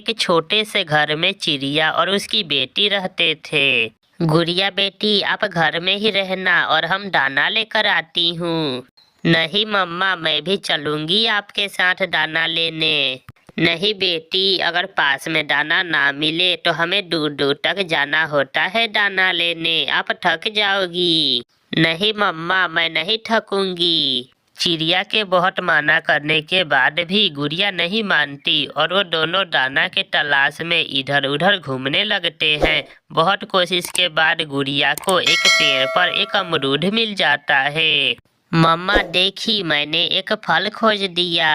एक छोटे से घर में चिड़िया और उसकी बेटी रहते थे। गुड़िया बेटी, आप घर में ही रहना और हम दाना लेकर आती हूँ। नहीं मम्मा, मैं भी चलूंगी आपके साथ दाना लेने। नहीं बेटी, अगर पास में दाना ना मिले तो हमें दूर दूर तक जाना होता है दाना लेने, आप थक जाओगी। नहीं मम्मा, मैं नहीं थकूंगी। चिड़िया के बहुत माना करने के बाद भी गुड़िया नहीं मानती और वो दोनों दाना के तलाश में इधर उधर घूमने लगते हैं। बहुत कोशिश के बाद गुड़िया को एक पेड़ पर एक अमरूद मिल जाता है। मम्मा देखी, मैंने एक फल खोज दिया।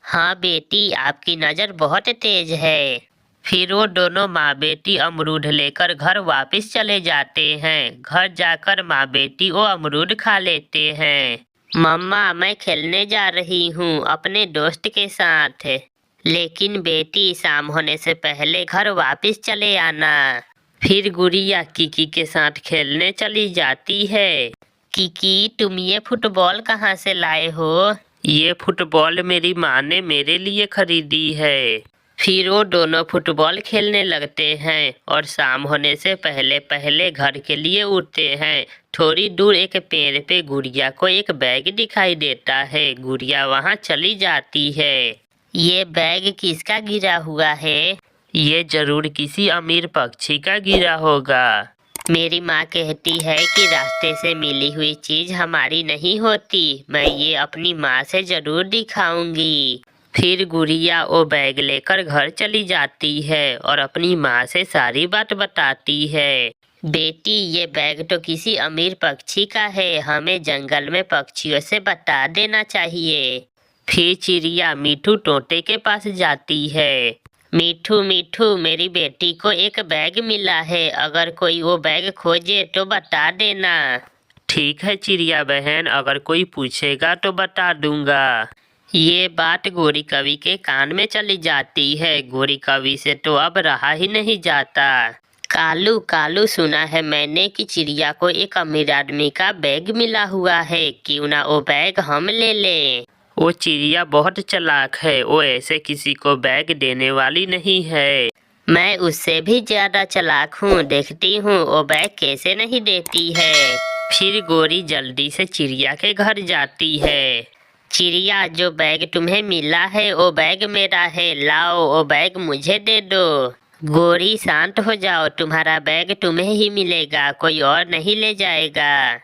हाँ बेटी, आपकी नज़र बहुत तेज है। फिर वो दोनों माँ बेटी अमरूद लेकर घर वापस चले जाते हैं। घर जाकर माँ बेटी वो अमरूद खा लेते हैं। मम्मा, मैं खेलने जा रही हूँ अपने दोस्त के साथ। लेकिन बेटी, शाम होने से पहले घर वापस चले आना। फिर गुड़िया किकी के साथ खेलने चली जाती है। किकी, तुम ये फुटबॉल कहाँ से लाए हो? ये फुटबॉल मेरी माँ ने मेरे लिए खरीदी है। फिर वो दोनों फुटबॉल खेलने लगते हैं और शाम होने से पहले पहले घर के लिए उठते हैं। थोड़ी दूर एक पेड़ पे गुड़िया को एक बैग दिखाई देता है। गुड़िया वहाँ चली जाती है। ये बैग किसका गिरा हुआ है? ये जरूर किसी अमीर पक्षी का गिरा होगा। मेरी माँ कहती है कि रास्ते से मिली हुई चीज हमारी नहीं होती। मैं ये अपनी माँ से जरूर दिखाऊंगी। फिर गुड़िया वो बैग लेकर घर चली जाती है और अपनी माँ से सारी बात बताती है। बेटी, ये बैग तो किसी अमीर पक्षी का है, हमें जंगल में पक्षियों से बता देना चाहिए। फिर चिड़िया मीठू तोते के पास जाती है। मीठू मीठू, मेरी बेटी को एक बैग मिला है, अगर कोई वो बैग खोजे तो बता देना। ठीक है चिड़िया बहन, अगर कोई पूछेगा तो बता दूंगा। ये बात गोरी कवि के कान में चली जाती है। गोरी कवि से तो अब रहा ही नहीं जाता। कालू कालू, सुना है मैंने कि चिड़िया को एक अमीर आदमी का बैग मिला हुआ है, क्यों ना वो बैग हम ले लें। वो चिड़िया बहुत चालाक है, वो ऐसे किसी को बैग देने वाली नहीं है। मैं उससे भी ज्यादा चालाक हूँ, देखती हूँ वो बैग कैसे नहीं देती है। फिर गोरी जल्दी से चिड़िया के घर जाती है। चिड़िया, जो बैग तुम्हें मिला है वो बैग मेरा है, लाओ वो बैग मुझे दे दो। गोरी शांत हो जाओ, तुम्हारा बैग तुम्हें ही मिलेगा, कोई और नहीं ले जाएगा।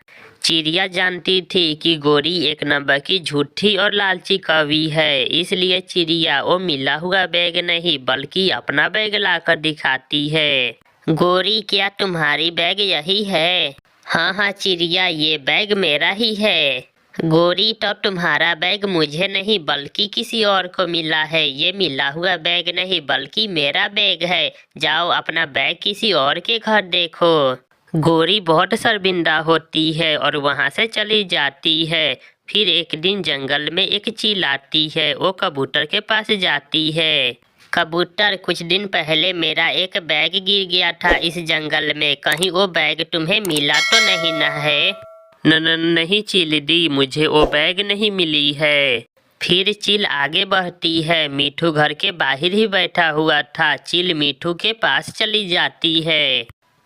चिड़िया जानती थी कि गोरी एक नंबर की झूठी और लालची कवि है, इसलिए चिड़िया वो मिला हुआ बैग नहीं बल्कि अपना बैग लाकर दिखाती है। गोरी, क्या तुम्हारी बैग यही है? हाँ हाँ चिड़िया, ये बैग मेरा ही है। गोरी, तो तुम्हारा बैग मुझे नहीं बल्कि किसी और को मिला है, ये मिला हुआ बैग नहीं बल्कि मेरा बैग है, जाओ अपना बैग किसी और के घर देखो। गोरी बहुत शर्मिंदा होती है और वहाँ से चली जाती है। फिर एक दिन जंगल में एक चील आती है, वो कबूतर के पास जाती है। कबूतर, कुछ दिन पहले मेरा एक बैग गिर गया था इस जंगल में, कहीं वो बैग तुम्हें मिला तो नहीं न है? नहीं चील दी, मुझे वो बैग नहीं मिली है। फिर चील आगे बढ़ती है। मीठू घर के बाहर ही बैठा हुआ था। चील मीठू के पास चली जाती है।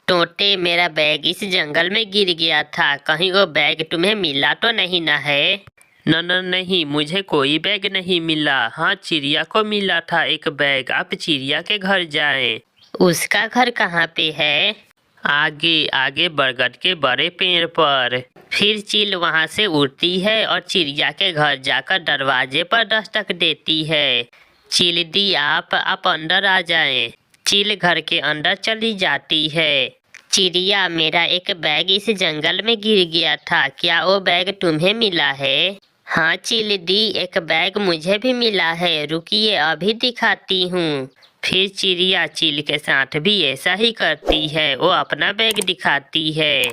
तोते, मेरा बैग इस जंगल में गिर गया था, कहीं वो बैग तुम्हें मिला तो नहीं ना है? नहीं, मुझे कोई बैग नहीं मिला। हाँ, चिड़िया को मिला था एक बैग, आप चिड़िया के घर जाएं। उसका घर कहाँ पे है? आगे आगे बरगद के बड़े पेड़ पर। फिर चील वहाँ से उड़ती है और चिड़िया के घर जाकर दरवाजे पर दस्तक देती है। चील दी, आप अंदर आ जाएं। चील घर के अंदर चली जाती है। चिड़िया, मेरा एक बैग इस जंगल में गिर गया था, क्या वो बैग तुम्हें मिला है? हाँ चील दी, एक बैग मुझे भी मिला है, रुकिए अभी दिखाती हूँ। फिर चिड़िया चील के साथ भी ऐसा ही करती है, वो अपना बैग दिखाती है।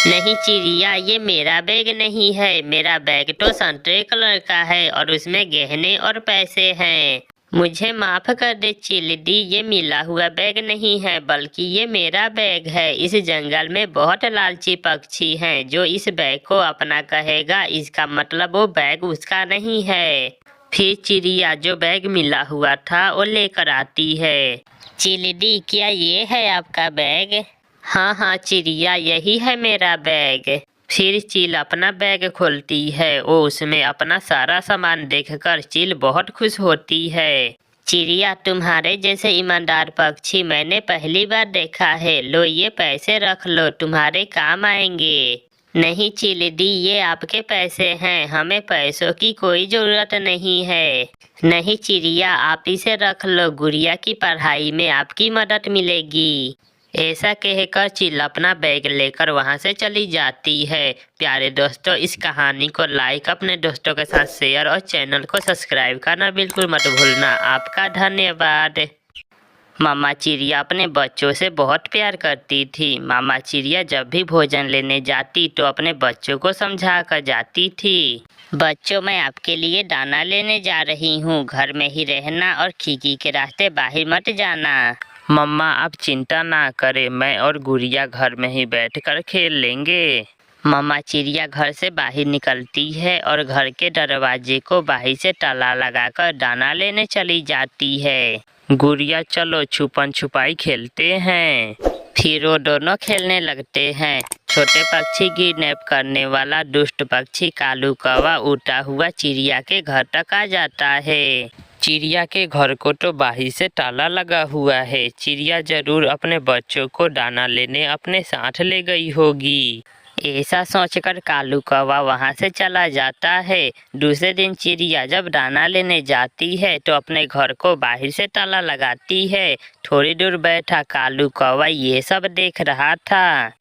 नहीं चिड़िया, ये मेरा बैग नहीं है, मेरा बैग तो संतरे कलर का है और उसमें गहने और पैसे हैं। मुझे माफ कर दे चील दी, ये मिला हुआ बैग नहीं है बल्कि ये मेरा बैग है। इस जंगल में बहुत लालची पक्षी हैं, जो इस बैग को अपना कहेगा इसका मतलब वो बैग उसका नहीं है। फिर चिड़िया जो बैग मिला हुआ था वो लेकर आती है। चिल्डी, क्या ये है आपका बैग? हाँ हाँ चिड़िया, यही है मेरा बैग। फिर चील अपना बैग खोलती है। वो उसमें अपना सारा सामान देखकर चील बहुत खुश होती है। चिड़िया, तुम्हारे जैसे ईमानदार पक्षी मैंने पहली बार देखा है। लो ये पैसे रख लो, तुम्हारे काम आएंगे। नहीं चिल्डी, ये आपके पैसे हैं, हमें पैसों की कोई जरूरत नहीं है। नहीं चिड़िया, आप इसे रख लो, गुड़िया की पढ़ाई में आपकी मदद मिलेगी। ऐसा कहकर चील अपना बैग लेकर वहां से चली जाती है। प्यारे दोस्तों, इस कहानी को लाइक, अपने दोस्तों के साथ शेयर और चैनल को सब्सक्राइब करना बिल्कुल मत भूलना। आपका धन्यवाद। मामा चिड़िया अपने बच्चों से बहुत प्यार करती थी। मामा चिड़िया जब भी भोजन लेने जाती तो अपने बच्चों को समझा कर जाती थी। बच्चों, मैं आपके लिए दाना लेने जा रही हूँ, घर में ही रहना और खिड़की के रास्ते बाहर मत जाना। मम्मा आप चिंता ना करें, मैं और गुड़िया घर में ही बैठकर खेल लेंगे। मामा चिड़िया घर से बाहर निकलती है और घर के दरवाजे को बाहर से ताला लगाकर दाना लेने चली जाती है। गुड़िया चलो छुपन छुपाई खेलते हैं। फिर वो दोनों खेलने लगते हैं। छोटे पक्षी किडनैप करने वाला दुष्ट पक्षी कालू कौवा उड़ता हुआ चिड़िया के घर तक आ जाता है। चिड़िया के घर को तो बाहर से ताला लगा हुआ है। चिड़िया जरूर अपने बच्चों को दाना लेने अपने साथ ले गई होगी। ऐसा सोचकर कालू कौवा वहां से चला जाता है। दूसरे दिन चिड़िया जब दाना लेने जाती है तो अपने घर को बाहर से ताला लगाती है। थोड़ी दूर बैठा कालू कौवा ये सब देख रहा था।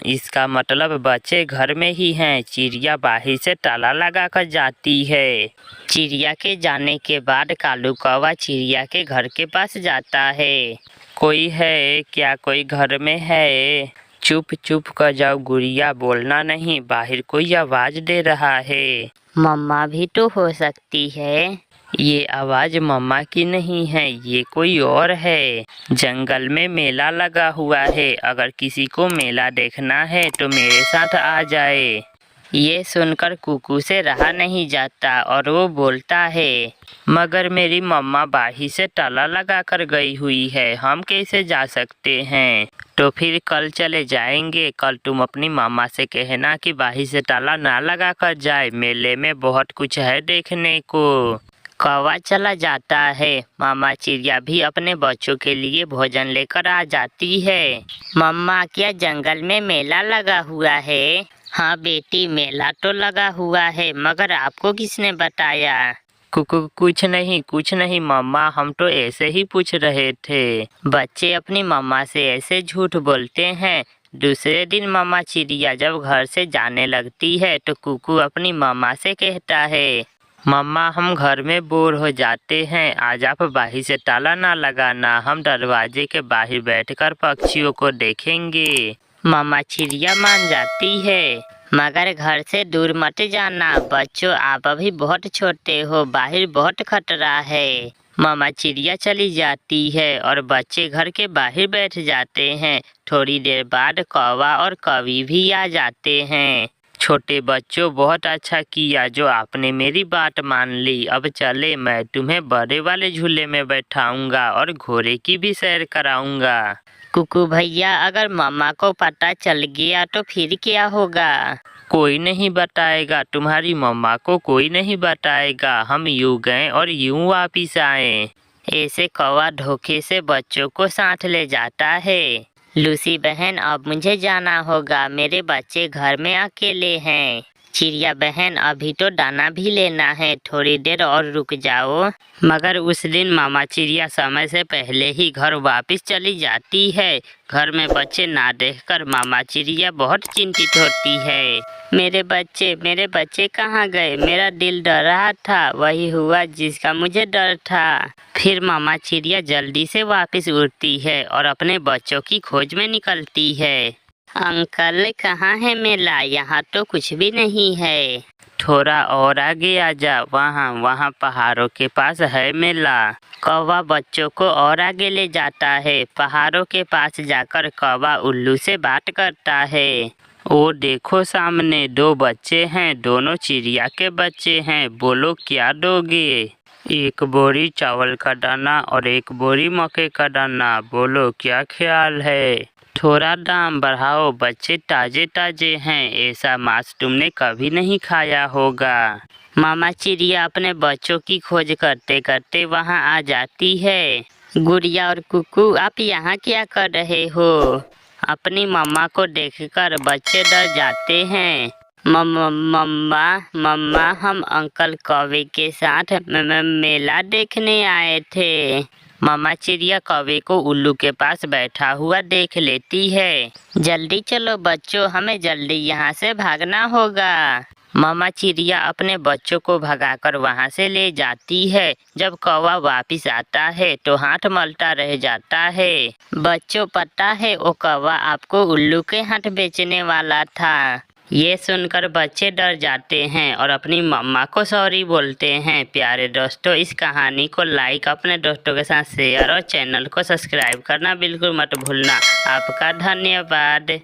इसका मतलब बच्चे घर में ही हैं। चिड़िया बाहर से ताला लगाकर जाती है। चिड़िया के जाने के बाद कालू कौवा चिड़िया के घर के पास जाता है। कोई है क्या? कोई घर में है? चुप चुप कर जाओ गुड़िया, बोलना नहीं, बाहर कोई आवाज दे रहा है। मम्मा भी तो हो सकती है। ये आवाज मम्मा की नहीं है, ये कोई और है। जंगल में मेला लगा हुआ है, अगर किसी को मेला देखना है तो मेरे साथ आ जाए। ये सुनकर कुकू से रहा नहीं जाता और वो बोलता है, मगर मेरी मम्मा बाहर से ताला लगा कर गई हुई है, हम कैसे जा सकते हैं? तो फिर कल चले जाएंगे। कल तुम अपनी मामा से कहना कि बाहर से ताला ना लगा कर जाए, मेले में बहुत कुछ है देखने को। कौवा चला जाता है। मामा चिड़िया भी अपने बच्चों के लिए भोजन लेकर आ जाती है। मम्मा, क्या जंगल में मेला लगा हुआ है? हाँ बेटी, मेला तो लगा हुआ है, मगर आपको किसने बताया? कुछ नहीं मम्मा, हम तो ऐसे ही पूछ रहे थे। बच्चे अपनी मम्मा से ऐसे झूठ बोलते हैं। दूसरे दिन मामा चिड़िया जब घर से जाने लगती है तो कुकू अपनी मम्मा से कहता है, मम्मा हम घर में बोर हो जाते हैं, आज आप बाहर से ताला ना लगाना, हम दरवाजे के बाहर बैठकर पक्षियों को देखेंगे। मामा चिड़िया मान जाती है, मगर घर से दूर मत जाना। बच्चों, आप अभी बहुत छोटे हो, बाहर बहुत खतरा है। मामा चिड़िया चली जाती है और बच्चे घर के बाहर बैठ जाते हैं। थोड़ी देर बाद कौवा और कौवी भी आ जाते हैं। छोटे बच्चों, बहुत अच्छा किया जो आपने मेरी बात मान ली। अब चले, मैं तुम्हें बड़े वाले झूले में बैठाऊंगा और घोड़े की भी सैर कराऊंगा। कुकू भैया, अगर मामा को पता चल गया तो फिर क्या होगा? कोई नहीं बताएगा, तुम्हारी मम्मा को कोई नहीं बताएगा। हम यूं गए और यूं वापिस आए। ऐसे कौवा धोखे से बच्चों को साथ ले जाता है। लूसी बहन, अब मुझे जाना होगा, मेरे बच्चे घर में अकेले हैं। चिड़िया बहन, अभी तो दाना भी लेना है, थोड़ी देर और रुक जाओ। मगर उस दिन मामा चिड़िया समय से पहले ही घर वापस चली जाती है। घर में बच्चे ना देखकर मामा चिड़िया बहुत चिंतित होती है। मेरे बच्चे कहाँ गए? मेरा दिल डर रहा था, वही हुआ जिसका मुझे डर था। फिर मामा चिड़िया जल्दी से वापस उड़ती है और अपने बच्चों की खोज में निकलती है। अंकल, कहाँ है मेला? यहाँ तो कुछ भी नहीं है। थोड़ा और आगे आ जा, वहाँ पहाड़ों के पास है मेला। कौवा बच्चों को और आगे ले जाता है। पहाड़ों के पास जाकर कौवा उल्लू से बात करता है। वो देखो सामने 2 बच्चे हैं, दोनों चिड़िया के बच्चे हैं। बोलो क्या दोगे? 1 बोरी चावल का दाना और 1 बोरी मक्के का दाना। बोलो क्या ख्याल है? थोड़ा दाम बढ़ाओ, बच्चे ताजे ताजे हैं, ऐसा मांस तुमने कभी नहीं खाया होगा। मामा चिड़िया अपने बच्चों की खोज करते करते वहाँ आ जाती है। गुड़िया और कुकू, आप यहाँ क्या कर रहे हो? अपनी मम्मा को देखकर बच्चे डर जाते हैं। मम्मा मम्मा, हम अंकल कौवे के साथ मेला देखने आए थे। मामा चिड़िया कौवे को उल्लू के पास बैठा हुआ देख लेती है। जल्दी चलो बच्चों, हमें जल्दी यहाँ से भागना होगा। मामा चिड़िया अपने बच्चों को भगाकर वहाँ से ले जाती है। जब कौवा वापिस आता है तो हाथ मलता रह जाता है। बच्चों, पता है वो कौवा आपको उल्लू के हाथ बेचने वाला था। ये सुनकर बच्चे डर जाते हैं और अपनी मम्मा को सॉरी बोलते हैं। प्यारे दोस्तों, इस कहानी को लाइक, अपने दोस्तों के साथ शेयर और चैनल को सब्सक्राइब करना बिल्कुल मत भूलना। आपका धन्यवाद।